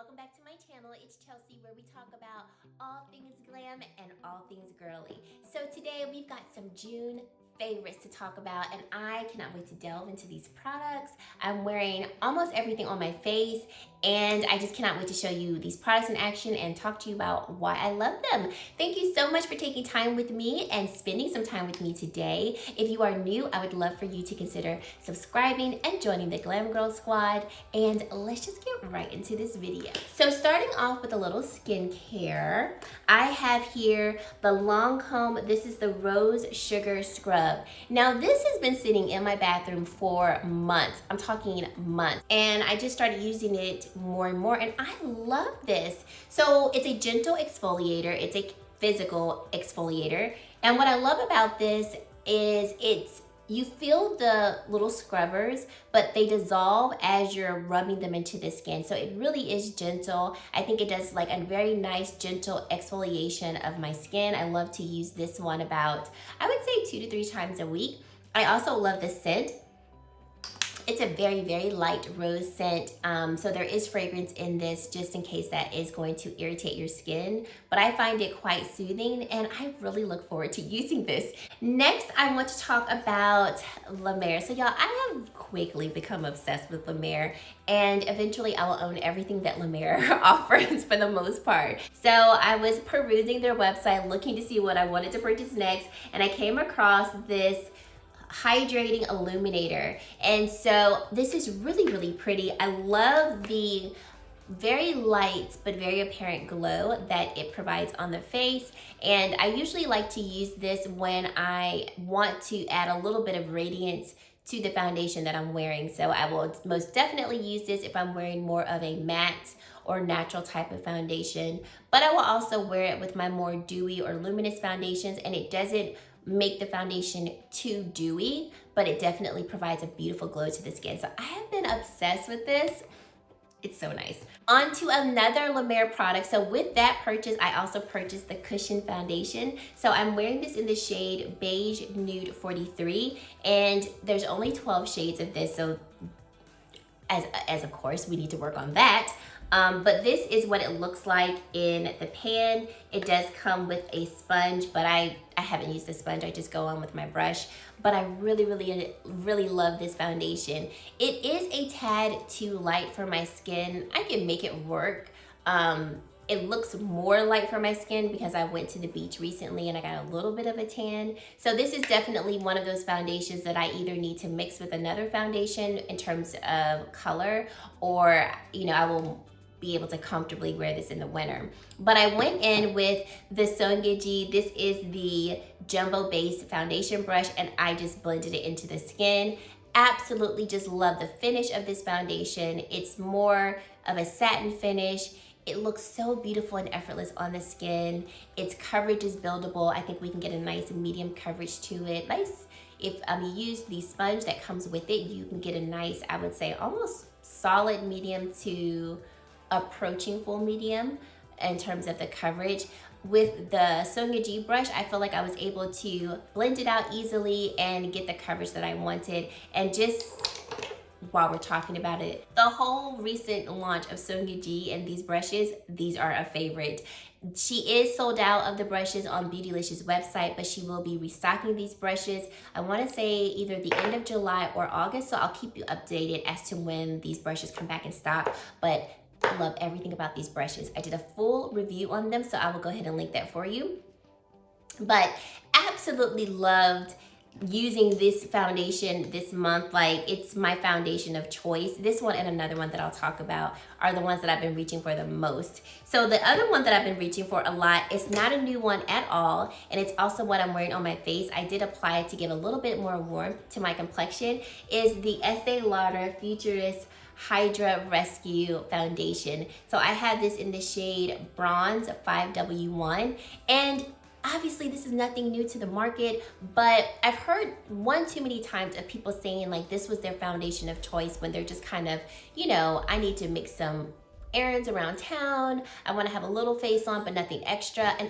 welcome back to my channel. It's Chelsea, where we talk about all things glam and all things girly. So today we've got some June favorites to talk about, and I cannot wait to delve into these products. I'm wearing almost everything on my face, and I just cannot wait to show you these products in action and talk to you about why I love them. Thank you so much for taking time with me and spending some time with me today. If you are new, I would love for you to consider subscribing and joining the Glam Girl squad, and let's just get right into this video. So starting off with a little skincare, I have here the Lancome. This is the Rose Sugar Scrub. Now this has been sitting in my bathroom for months. I'm talking months. And I just started using it more and more, and I love this. So it's a gentle exfoliator. It's a physical exfoliator. And what I love about this is you feel the little scrubbers, but they dissolve as you're rubbing them into the skin. So it really is gentle. I think it does like a very nice, gentle exfoliation of my skin. I love to use this one about, I would say 2 to 3 times a week. I also love the scent. It's a very, very light rose scent. So there is fragrance in this, just in case that is going to irritate your skin. But I find it quite soothing, and I really look forward to using this. Next, I want to talk about La Mer. So y'all, I have quickly become obsessed with La Mer, and eventually I will own everything that La Mer offers for the most part. So I was perusing their website, looking to see what I wanted to purchase next, and I came across this hydrating illuminator. And so this is really, really pretty. I love the very light but very apparent glow that it provides on the face, and I usually like to use this when I want to add a little bit of radiance to the foundation that I'm wearing. So I will most definitely use this if I'm wearing more of a matte or natural type of foundation, but I will also wear it with my more dewy or luminous foundations, and it doesn't make the foundation too dewy, but it definitely provides a beautiful glow to the skin. So I have been obsessed with this. It's so nice. On to another La Mer product. So with that purchase, I also purchased the Cushion Foundation. So I'm wearing this in the shade Beige Nude 43, and there's only 12 shades of this. So as of course, we need to work on that. But this is what it looks like in the pan. It does come with a sponge, but I haven't used the sponge. I just go on with my brush. But I really, really, really love this foundation. It is a tad too light for my skin. I can make it work. It looks more light for my skin because I went to the beach recently and I got a little bit of a tan. So this is definitely one of those foundations that I either need to mix with another foundation in terms of color, or I will be able to comfortably wear this in the winter. But I went in with the Songeji. This is the jumbo base foundation brush, and I just blended it into the skin. Absolutely just love the finish of this foundation. It's more of a satin finish. It looks so beautiful and effortless on the skin. Its coverage is buildable. I think we can get a nice medium coverage to it. Nice. If you use the sponge that comes with it, you can get a nice, I would say almost solid medium to approaching full medium in terms of the coverage. With the Songeji brush, I feel like I was able to blend it out easily and get the coverage that I wanted. And just while we're talking about it, the whole recent launch of Songeji and these brushes, these are a favorite. She is sold out of the brushes on Beautylicious website, but she will be restocking these brushes. I want to say either the end of July or August, so I'll keep you updated as to when these brushes come back in stock. But I love everything about these brushes. I did a full review on them, so I will go ahead and link that for you. But absolutely loved using this foundation this month. Like, it's my foundation of choice. This one and another one that I'll talk about are the ones that I've been reaching for the most. So the other one that I've been reaching for a lot, it's not a new one at all, and it's also what I'm wearing on my face. I did apply it to give a little bit more warmth to my complexion, is the Estee Lauder Futurist Hydra Rescue Foundation. So I have this in the shade Bronze 5W1, and obviously this is nothing new to the market, but I've heard one too many times of people saying like this was their foundation of choice when they're just kind of, I need to mix some errands around town. I want to have a little face on, but nothing extra. And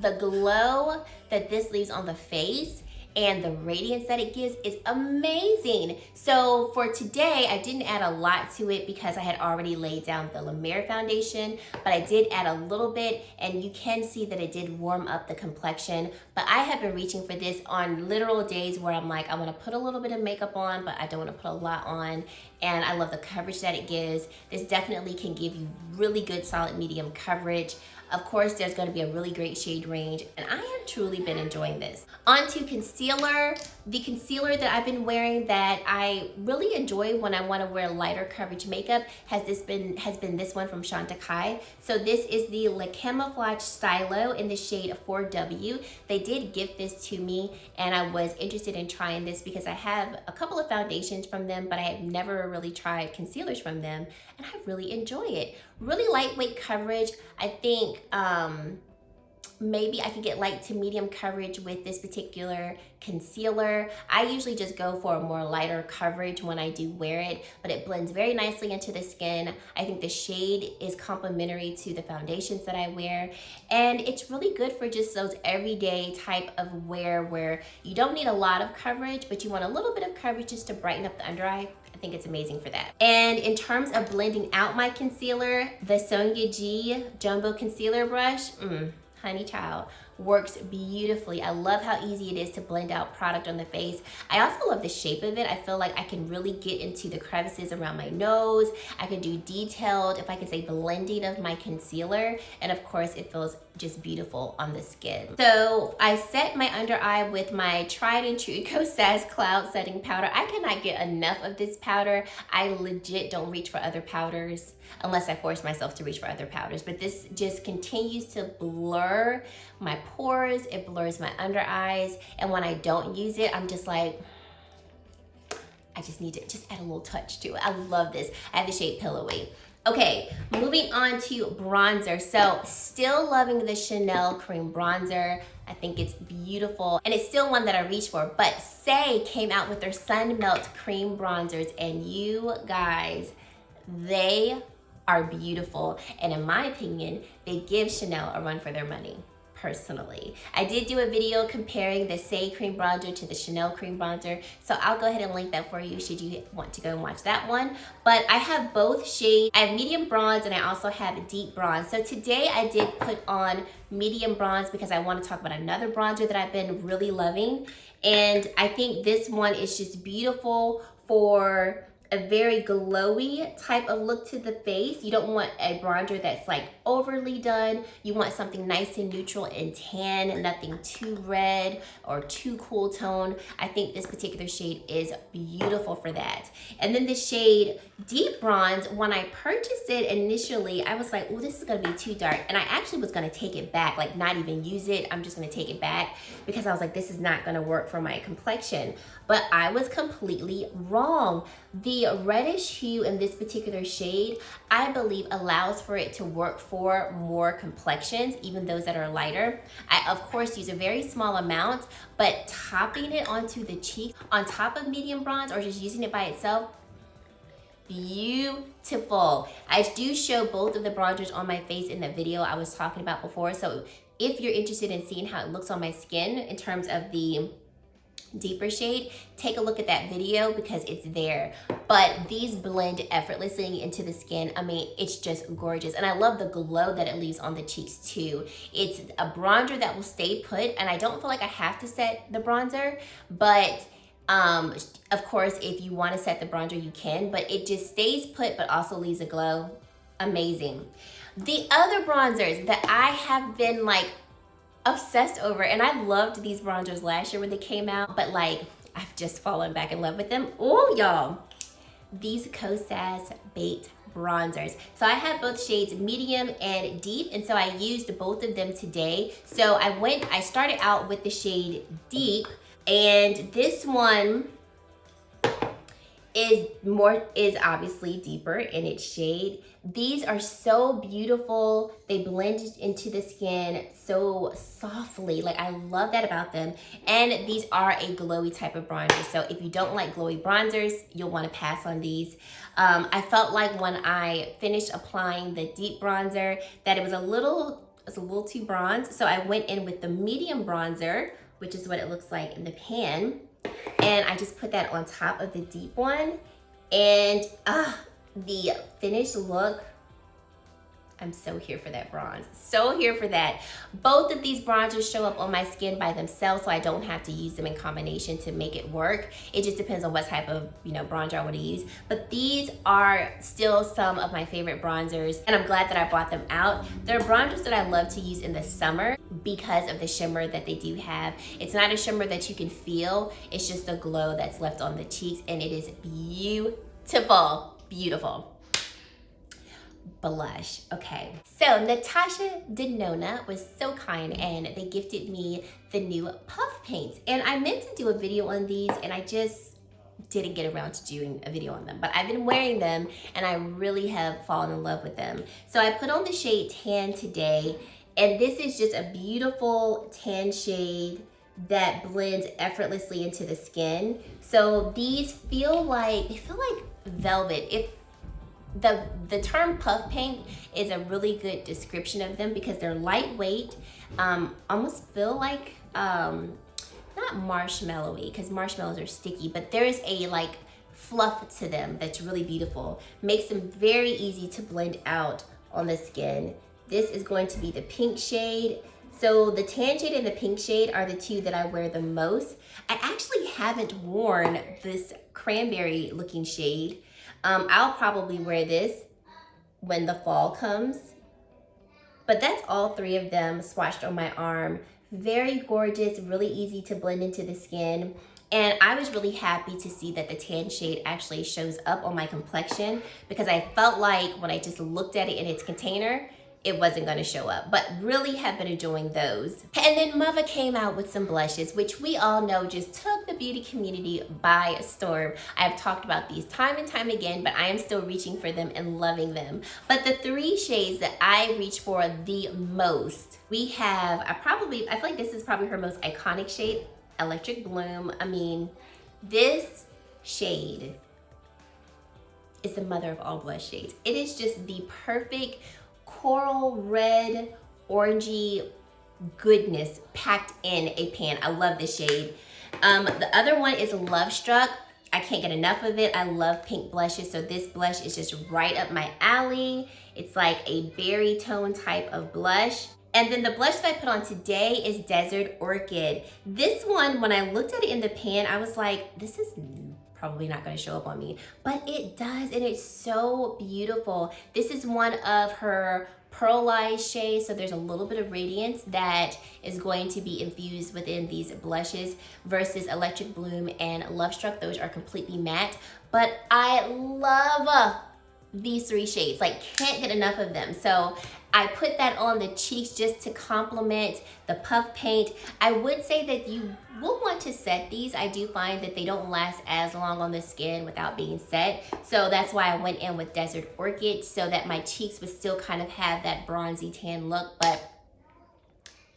the glow that this leaves on the face and the radiance that it gives is amazing. So for today, I didn't add a lot to it because I had already laid down the La Mer foundation, but I did add a little bit, and you can see that it did warm up the complexion. But I have been reaching for this on literal days where I'm like, I want to put a little bit of makeup on, but I don't want to put a lot on. And I love the coverage that it gives. This definitely can give you really good solid medium coverage. Of course, there's going to be a really great shade range, and I have truly been enjoying this. On to concealer. The concealer that I've been wearing that I really enjoy when I want to wear lighter coverage makeup has been this one from Chantecaille. So this is the Le Camouflage Stylo in the shade 4W. They did gift this to me, and I was interested in trying this because I have a couple of foundations from them, but I have never really tried concealers from them, and I really enjoy it. Really lightweight coverage. I think maybe I could get light to medium coverage with this particular concealer. I usually just go for a more lighter coverage when I do wear it, but it blends very nicely into the skin. I think the shade is complementary to the foundations that I wear, and it's really good for just those everyday type of wear where you don't need a lot of coverage, but you want a little bit of coverage just to brighten up the under eye. I think it's amazing for that. And in terms of blending out my concealer, the Sonia G Jumbo Concealer Brush, honey child, works beautifully. I love how easy it is to blend out product on the face. I also love the shape of it. I feel like I can really get into the crevices around my nose. I can do detailed, if I can say, blending of my concealer. And of course, it feels just beautiful on the skin. So I set my under eye with my tried and true Kosas Cloud Setting Powder. I cannot get enough of this powder. I legit don't reach for other powders unless I force myself to reach for other powders. But this just continues to blur my pores. It blurs my under eyes. And when I don't use it, I'm just like, I just need to just add a little touch to it. I love this. I have the shade Pillowy. Okay, moving on to bronzer. So still loving the Chanel Cream Bronzer. I think it's beautiful, and it's still one that I reach for. But Saie came out with their Sun Melt Cream Bronzers, and you guys, they are beautiful. And in my opinion, they give Chanel a run for their money. Personally, I did do a video comparing the Saie Cream Bronzer to the Chanel Cream Bronzer, so I'll go ahead and link that for you should you want to go and watch that one. But I have both shades. I have medium bronze and I also have deep bronze. So today I did put on medium bronze because I want to talk about another bronzer that I've been really loving, and I think this one is just beautiful for a very glowy type of look to the face. You don't want a bronzer that's like overly done. You want something nice and neutral and tan, nothing too red or too cool tone. I think this particular shade is beautiful for that. And then the shade Deep Bronze, when I purchased it initially, I was like, oh, this is gonna be too dark. And I actually was gonna take it back, like not even use it. I'm just gonna take it back because I was like, this is not gonna work for my complexion. But I was completely wrong. The reddish hue in this particular shade, I believe, allows for it to work for more complexions, even those that are lighter. I, of course, use a very small amount, but topping it onto the cheek on top of medium bronze or just using it by itself, beautiful. I do show both of the bronzers on my face in the video I was talking about before. So if you're interested in seeing how it looks on my skin in terms of the deeper shade, take a look at that video because it's there. But these blend effortlessly into the skin. I mean, it's just gorgeous. And I love the glow that it leaves on the cheeks too. It's a bronzer that will stay put, and I don't feel like I have to set the bronzer, but of course, if you want to set the bronzer, you can, but it just stays put but also leaves a glow. Amazing. The other bronzers that I have been like obsessed over, and I loved these bronzers last year when they came out, but like I've just fallen back in love with them. Oh, y'all, these Kosas Bait bronzers. So I have both shades medium and deep, and so I used both of them today. So I started out with the shade deep, and this one is obviously deeper in its shade. These are so beautiful. They blend into the skin so softly. Like, I love that about them. And these are a glowy type of bronzer. So if you don't like glowy bronzers, you'll want to pass on these. I felt like when I finished applying the deep bronzer that it was a little too bronze. So I went in with the medium bronzer which is what it looks like in the pan. And I just put that on top of the deep one. And the finished look, I'm so here for that bronze. So here for that. Both of these bronzers show up on my skin by themselves, so I don't have to use them in combination to make it work. It just depends on what type of, bronzer I want to use. But these are still some of my favorite bronzers, and I'm glad that I brought them out. They're bronzers that I love to use in the summer because of the shimmer that they do have. It's not a shimmer that you can feel. It's just a glow that's left on the cheeks, and it is beautiful. Beautiful. Blush. Okay, so Natasha Denona was so kind and they gifted me the new puff paints, and I meant to do a video on these and I just didn't get around to doing a video on them, but I've been wearing them and I really have fallen in love with them. So I put on the shade Tan today, and this is just a beautiful tan shade that blends effortlessly into the skin. So these feel like velvet. The term puff paint is a really good description of them because they're lightweight, almost feel like, not marshmallowy, because marshmallows are sticky, but there is a like fluff to them that's really beautiful. Makes them very easy to blend out on the skin. This is going to be the pink shade. So the tan shade and the pink shade are the two that I wear the most. I actually haven't worn this cranberry looking shade. I'll probably wear this when the fall comes. But that's all three of them swatched on my arm. Very gorgeous, really easy to blend into the skin. And I was really happy to see that the tan shade actually shows up on my complexion because I felt like when I just looked at it in its container, it wasn't gonna show up, but really have been enjoying those. And then Mother came out with some blushes, which we all know just took the beauty community by storm. I've talked about these time and time again, but I am still reaching for them and loving them. But the three shades that I reach for the most, we have, I feel like this is probably her most iconic shade, Electric Bloom. I mean, this shade is the mother of all blush shades. It is just the perfect coral red, orangey goodness packed in a pan. I love this shade. The other one is Love Struck. I can't get enough of it. I love pink blushes, so this blush is just right up my alley. It's like a berry tone type of blush. And then the blush that I put on today is Desert Orchid. This one, when I looked at it in the pan, I was like, this is probably not going to show up on me, but it does, and it's so beautiful. This is one of her pearlized shades, so there's a little bit of radiance that is going to be infused within these blushes versus Electric Bloom and Love Struck. Those are completely matte, but I love these three shades, like can't get enough of them. So I put that on the cheeks just to complement the puff paint. I would say that you will want to set these. I do find that they don't last as long on the skin without being set. So that's why I went in with Desert Orchid so that my cheeks would still kind of have that bronzy tan look, but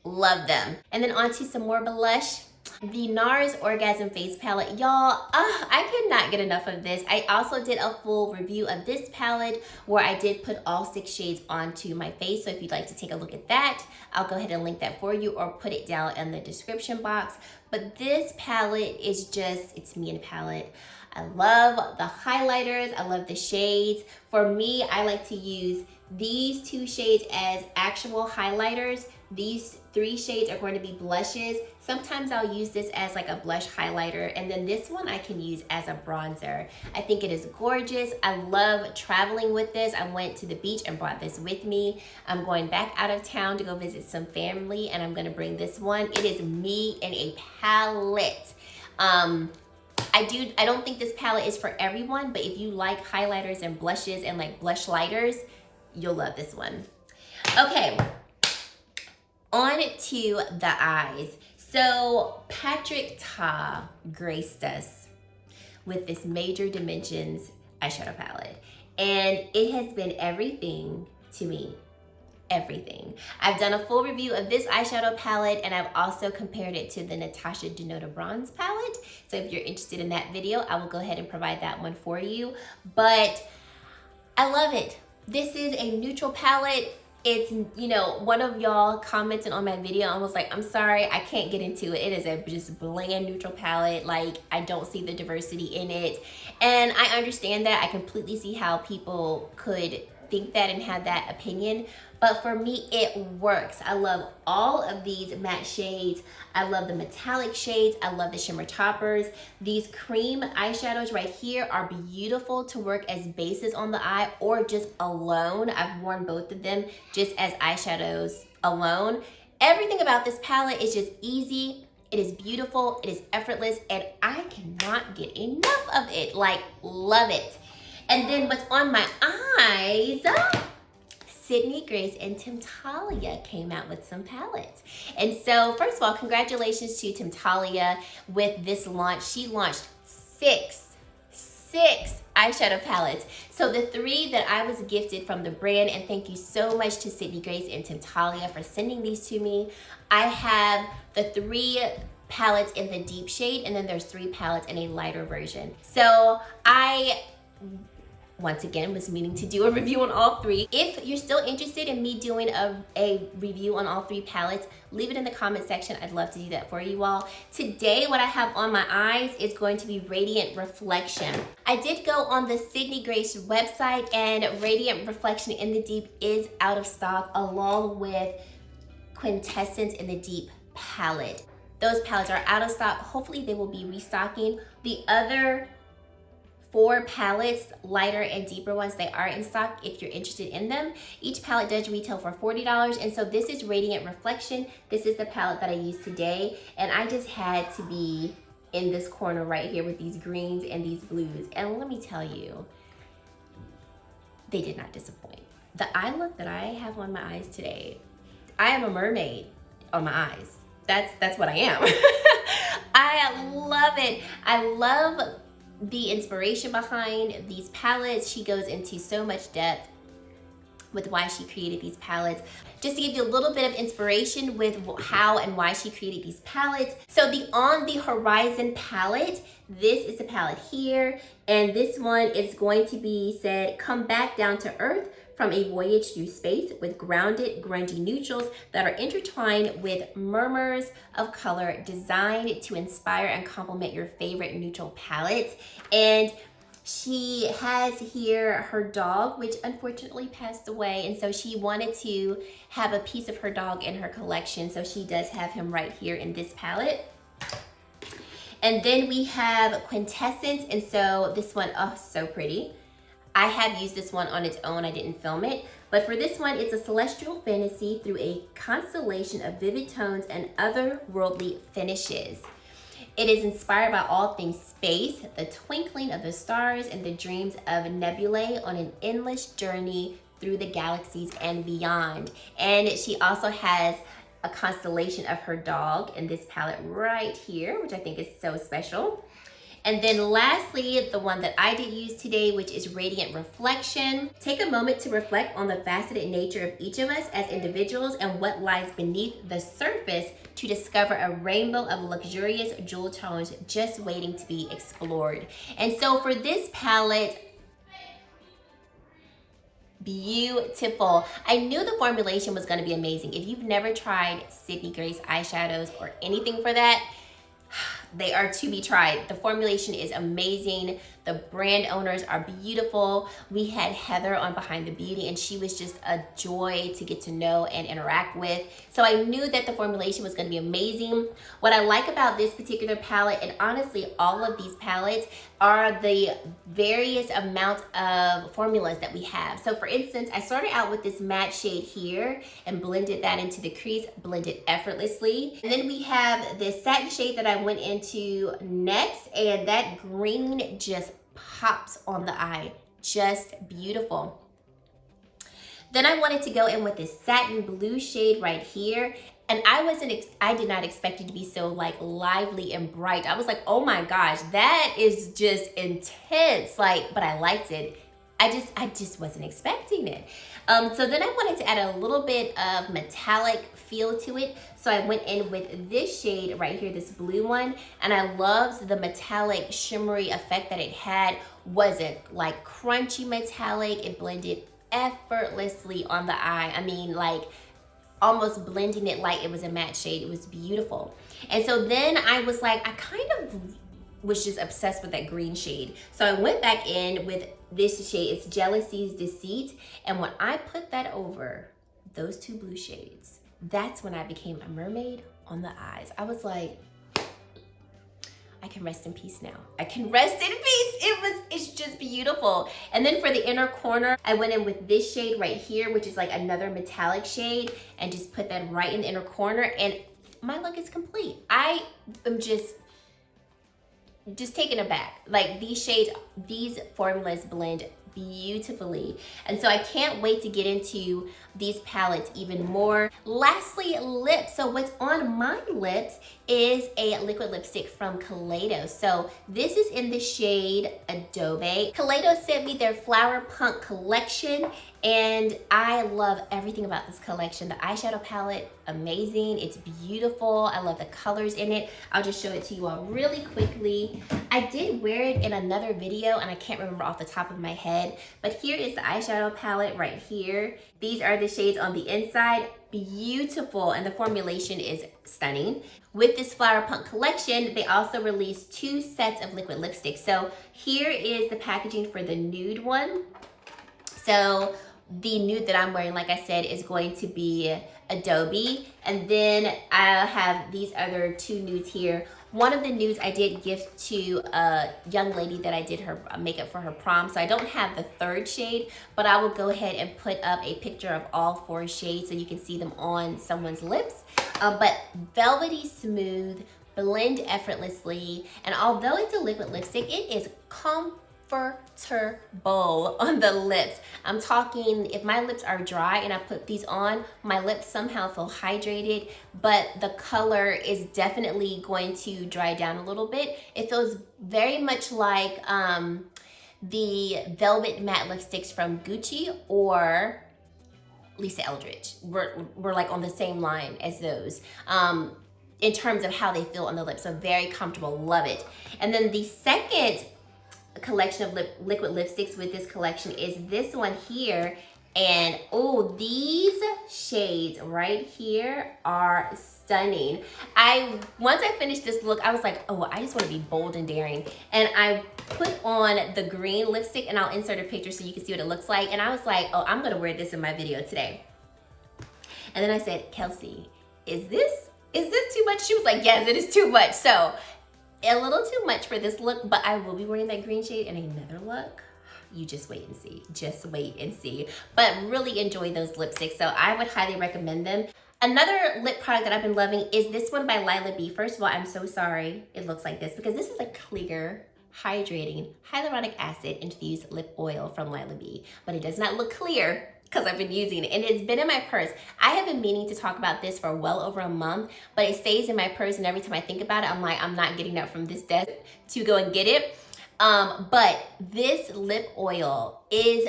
love them. And then onto some more blush. The NARS Orgasm Face Palette. Y'all, I could not get enough of this. I also did a full review of this palette where I did put all 6 shades onto my face. So if you'd like to take a look at that, I'll go ahead and link that for you or put it down in the description box. But this palette is just, it's me and a palette. I love the highlighters. I love the shades. For me, I like to use these 2 shades as actual highlighters. These 3 shades are going to be blushes. Sometimes I'll use this as like a blush highlighter, and then this one I can use as a bronzer. I think it is gorgeous. I love traveling with this. I went to the beach and brought this with me. I'm going back out of town to go visit some family, and I'm gonna bring this one. It is me in a palette. I don't think this palette is for everyone, but if you like highlighters and blushes and like blush lighters, you'll love this one. Okay. On to the eyes. So Patrick Ta graced us with this Major Dimensions eyeshadow palette, and it has been everything to me. Everything. I've done a full review of this eyeshadow palette, and I've also compared it to the Natasha Denona Bronze palette. So if you're interested in that video, I will go ahead and provide that one for you. But I love it. This is a neutral palette. it's, you know, one of y'all commented on my video and was like, I'm sorry, I can't get into it. It is a just bland neutral palette. Like, I don't see the diversity in it. And I understand that. I completely see how people could think that and have that opinion. But for me, it works. I love all of these matte shades. I love the metallic shades. I love the shimmer toppers. These cream eyeshadows right here are beautiful to work as bases on the eye or just alone. I've worn both of them just as eyeshadows alone. Everything about this palette is just easy. It is beautiful. It is effortless. And I cannot get enough of it. Like, love it. And then what's on my eyes, Sydney Grace and Temptalia came out with some palettes. And so first of all, congratulations to Temptalia with this launch. She launched six eyeshadow palettes. So the 3 that I was gifted from the brand, and thank you so much to Sydney Grace and Temptalia for sending these to me. I have the 3 palettes in the deep shade, and then there's 3 palettes in a lighter version. So I once again was meaning to do a review on all 3. If you're still interested in me doing a review on all 3 palettes, leave it in the comment section. I'd love to do that for you all. Today, what I have on my eyes is going to be Radiant Reflection. I did go on the Sydney Grace website, and Radiant Reflection in the Deep is out of stock, along with Quintessence in the Deep palette. Those palettes are out of stock. Hopefully they will be restocking. The other 4 palettes, lighter and deeper ones, they are in stock if you're interested in them. Each palette does retail for $40, and so this is Radiant Reflection. This is the palette that I used today, and I just had to be in this corner right here with these greens and these blues. And let me tell you, they did not disappoint. The eye look that I have on my eyes today, I am a mermaid on my eyes. That's what I am. I love it. I love the inspiration behind these palettes. She goes into so much depth with why she created these palettes. Just to give you a little bit of inspiration with how and why she created these palettes. So the On the Horizon palette, this is the palette here, and this one is going to be said, come back down to earth from a voyage through space with grounded, grungy neutrals that are intertwined with murmurs of color designed to inspire and complement your favorite neutral palettes. And she has here her dog, which unfortunately passed away, and so she wanted to have a piece of her dog in her collection, so she does have him right here in this palette. And then we have Quintessence, and so this one, oh, so pretty. I have used this one on its own, I didn't film it, but for this one, it's a celestial fantasy through a constellation of vivid tones and otherworldly finishes. It is inspired by all things space, the twinkling of the stars, and the dreams of nebulae on an endless journey through the galaxies and beyond. And she also has a constellation of her dog in this palette right here, which I think is so special. And then lastly, the one that I did use today, which is Radiant Reflection. Take a moment to reflect on the faceted nature of each of us as individuals and what lies beneath the surface to discover a rainbow of luxurious jewel tones just waiting to be explored. And so for this palette, beautiful. I knew the formulation was gonna be amazing. If you've never tried Sydney Grace eyeshadows or anything for that, they are to be tried. The formulation is amazing. The brand owners are beautiful. We had Heather on Behind the Beauty, and she was just a joy to get to know and interact with. So I knew that the formulation was gonna be amazing. What I like about this particular palette, and honestly all of these palettes, are the various amount of formulas that we have. So for instance, I started out with this matte shade here and blended that into the crease, blended effortlessly. And then we have this satin shade that I went into next, and that green just pops on the eye, just beautiful. Then I wanted to go in with this satin blue shade right here, and I did not expect it to be so like lively and bright. I was like, oh my gosh, that is just intense. Like, but I liked it. I just wasn't expecting it. So then I wanted to add a little bit of metallic feel to it. So I went in with this shade right here, this blue one, and I loved the metallic shimmery effect that it had. Wasn't like crunchy metallic. It blended effortlessly on the eye. I mean, like almost blending it like it was a matte shade. It was beautiful. And so then I was like, I kind of was just obsessed with that green shade. So I went back in with this shade. It's Jealousy's Deceit. And when I put that over those two blue shades, that's when I became a mermaid on the eyes. I was like, I can rest in peace now. I can rest in peace. It's just beautiful. And then for the inner corner, I went in with this shade right here, which is like another metallic shade, and just put that right in the inner corner, and my look is complete. I am just taken aback. Like these shades, these formulas blend beautifully. And so I can't wait to get into these palettes even more. Lastly, lips. So what's on my lips is a liquid lipstick from Kaleido. So this is in the shade Adobe. Kaleido sent me their Flower Punk collection, and I love everything about this collection. The eyeshadow palette, amazing. It's beautiful. I love the colors in it. I'll just show it to you all really quickly. I did wear it in another video, and I can't remember off the top of my head, but here is the eyeshadow palette right here. These are the shades on the inside. Beautiful, and the formulation is stunning. With this Flower Punk collection, they also released 2 sets of liquid lipsticks. So here is the packaging for the nude one. So the nude that I'm wearing, like I said, is going to be Adobe. And then I have these other 2 nudes here. One of the nudes I did gift to a young lady that I did her makeup for her prom. So I don't have the 3rd shade, but I will go ahead and put up a picture of all 4 shades so you can see them on someone's lips. But velvety smooth, blend effortlessly. And although it's a liquid lipstick, it is comfortable on the lips. I'm talking, if my lips are dry and I put these on, my lips somehow feel hydrated, but the color is definitely going to dry down a little bit. It feels very much like the Velvet Matte lipsticks from Gucci or Lisa Eldridge. We're like on the same line as those. In terms of how they feel on the lips, so very comfortable, love it. And then the second collection of liquid lipsticks with this collection is this one here, and oh, these shades right here are stunning. Once I finished this look, I was like, oh, I just want to be bold and daring, and I put on the green lipstick, and I'll insert a picture so you can see what it looks like. And I was like, oh, I'm gonna wear this in my video today. And then I said, Kelsey, is this too much? She was like, yes, it is too much. So a little too much for this look, but I will be wearing that green shade in another look. You just wait and see. Just wait and see. But really enjoy those lipsticks, so I would highly recommend them. Another lip product that I've been loving is this one by Lila B. First of all, I'm so sorry it looks like this, because this is a clear, hydrating, hyaluronic acid infused lip oil from Lila B. But it does not look clear because I've been using it, and it's been in my purse. I have been meaning to talk about this for well over a month, but it stays in my purse, and every time I think about it, I'm like, I'm not getting up from this desk to go and get it. But this lip oil is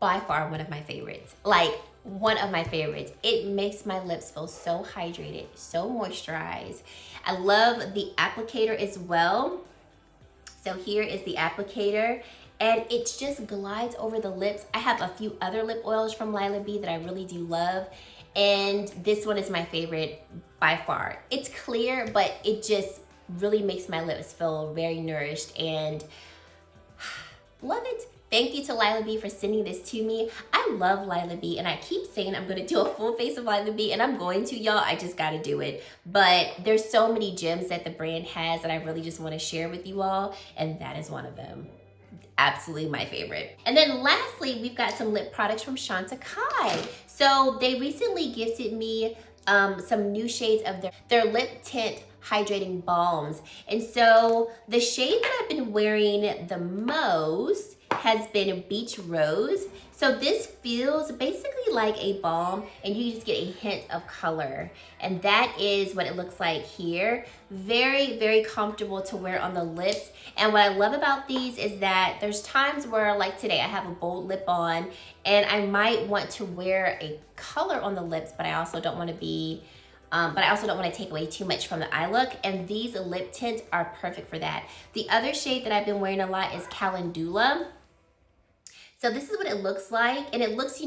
by far one of my favorites. Like, one of my favorites. It makes my lips feel so hydrated, so moisturized. I love the applicator as well. So here is the applicator, and it just glides over the lips. I have a few other lip oils from Lila B that I really do love, and this one is my favorite by far. It's clear, but it just really makes my lips feel very nourished, and love it. Thank you to Lila B for sending this to me. I love Lila B, and I keep saying I'm gonna do a full face of Lila B, and I'm going to, y'all. I just gotta do it. But there's so many gems that the brand has that I really just wanna share with you all, and that is one of them. Absolutely my favorite. And then lastly, we've got some lip products from Chantecaille. So they recently gifted me some new shades of their lip tint hydrating balms. And so the shade that I've been wearing the most has been Beach Rose. So this feels basically like a balm, and you just get a hint of color. And that is what it looks like here. Very, very comfortable to wear on the lips. And what I love about these is that there's times where, like today, I have a bold lip on, and I might want to wear a color on the lips, but I also don't want to be take away too much from the eye look, and these lip tints are perfect for that. The other shade that I've been wearing a lot is Calendula. So this is what it looks like, and it looks,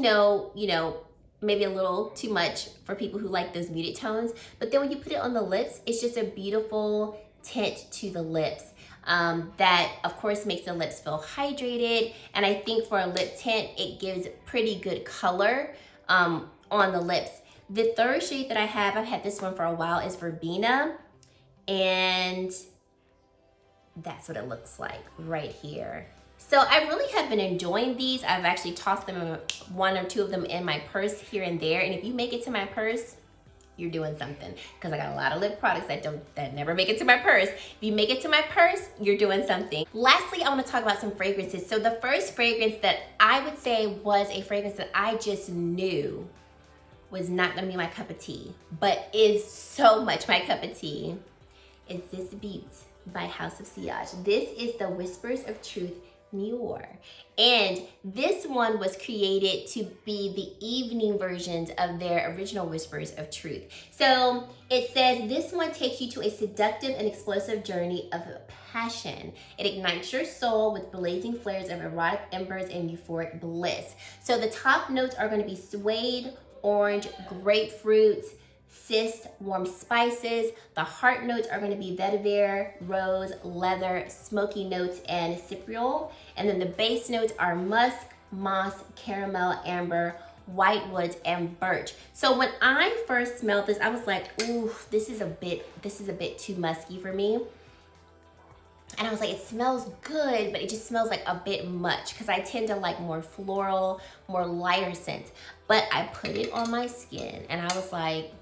maybe a little too much for people who like those muted tones. But then when you put it on the lips, it's just a beautiful tint to the lips. That of course makes the lips feel hydrated, and I think for a lip tint it gives pretty good color on the lips. The third shade that I have, I've had this one for a while, is Verbena, and that's what it looks like right here. So I really have been enjoying these. I've actually tossed them, one or two of them in my purse here and there, and if you make it to my purse, you're doing something, because I got a lot of lip products that never make it to my purse. If you make it to my purse, you're doing something. Lastly, I want to talk about some fragrances. So the first fragrance that I would say was a fragrance that I just knew was not going to be my cup of tea, but is so much my cup of tea, is this Beat by House of Sillage. This is the Whispers of Truth Noir, and this one was created to be the evening versions of their original Whispers of Truth. So it says this one takes you to a seductive and explosive journey of passion. It ignites your soul with blazing flares of erotic embers and euphoric bliss. So the top notes are going to be suede, orange, grapefruit, cyst, warm spices. The heart notes are going to be vetiver, rose, leather, smoky notes, and cypriol. And then the base notes are musk, moss, caramel, amber, white woods, and birch. So when I first smelled this, I was like, ooh, this is a bit too musky for me. And I was like, it smells good, but it just smells like a bit much, because I tend to like more floral, more lighter scents. But I put it on my skin and I was like,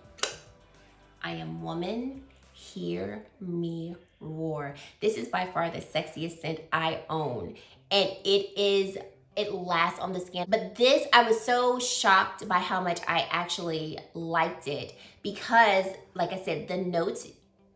I am woman, hear me roar. This is by far the sexiest scent I own. And it lasts on the skin. But this, I was so shocked by how much I actually liked it, because like I said, the notes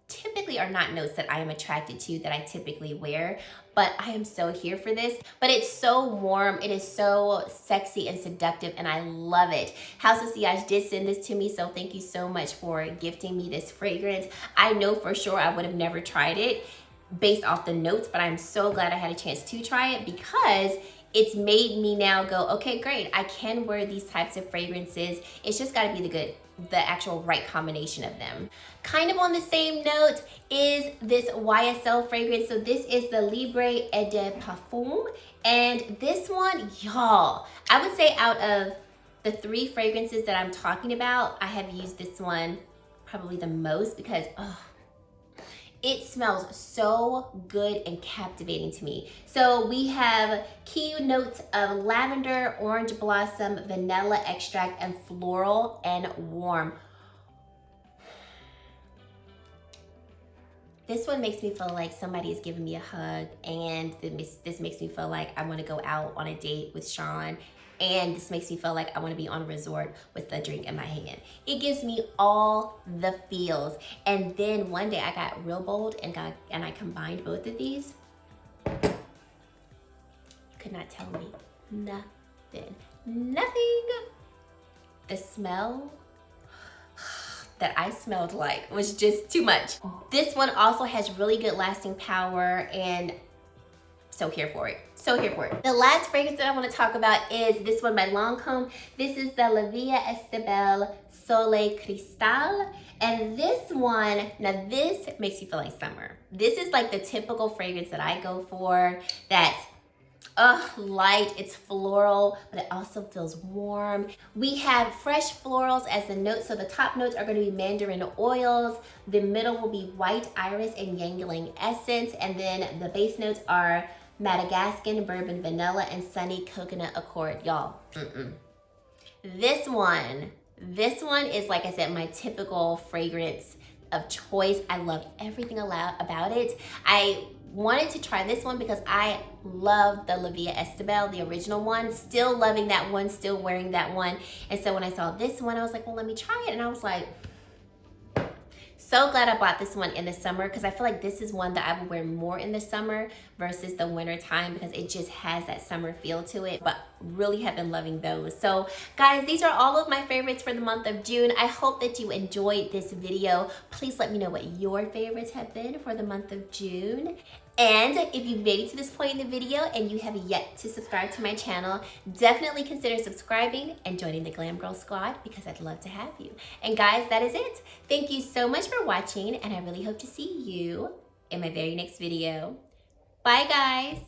typically are not notes that I am attracted to, that I typically wear, but I am so here for this. But it's so warm, it is so sexy and seductive, and I love it. House of Sillage did send this to me, so thank you so much for gifting me this fragrance. I know for sure I would have never tried it based off the notes, but I'm so glad I had a chance to try it, because it's made me now go, okay, great, I can wear these types of fragrances. It's just gotta be the actual right combination of them. Kind of on the same note is this YSL fragrance. So this is the Libre et de Parfum, and this one, y'all, I would say out of the 3 fragrances that I'm talking about, I have used this one probably the most, because it smells so good and captivating to me. So we have key notes of lavender, orange blossom, vanilla extract, and floral and warm. This one makes me feel like somebody is giving me a hug, and this makes me feel like I want to go out on a date with Sean, and this makes me feel like I want to be on a resort with a drink in my hand. It gives me all the feels. And then one day I got real bold and I combined both of these. You could not tell me nothing. The smell that I smelled like was just too much. This one also has really good lasting power, and so here for it. So here for it. The last fragrance that I want to talk about is this one by Lancôme. This is the La Vie Estébelle Soleil Cristal. And this one, now this makes you feel like summer. This is like the typical fragrance that I go for, that's light, it's floral, but it also feels warm. We have fresh florals as the notes. So the top notes are going to be mandarin oils. The middle will be white iris and ylang-ylang essence. And then the base notes are Madagascan, bourbon, vanilla, and sunny coconut accord. Y'all, this one is, like I said, my typical fragrance of choice. I love everything about it. I wanted to try this one because I love the La Vie Estébelle, the original one. Still loving that one, still wearing that one. And so when I saw this one, I was like, well, let me try it. And I was like, so glad I bought this one in the summer, because I feel like this is one that I would wear more in the summer versus the winter time, because it just has that summer feel to it. But really have been loving those. So guys, these are all of my favorites for the month of June. I hope that you enjoyed this video. Please let me know what your favorites have been for the month of June. And if you've made it to this point in the video and you have yet to subscribe to my channel, definitely consider subscribing and joining the Glam Girl Squad because I'd love to have you. And guys, that is it. Thank you so much for watching, and I really hope to see you in my very next video. Bye, guys.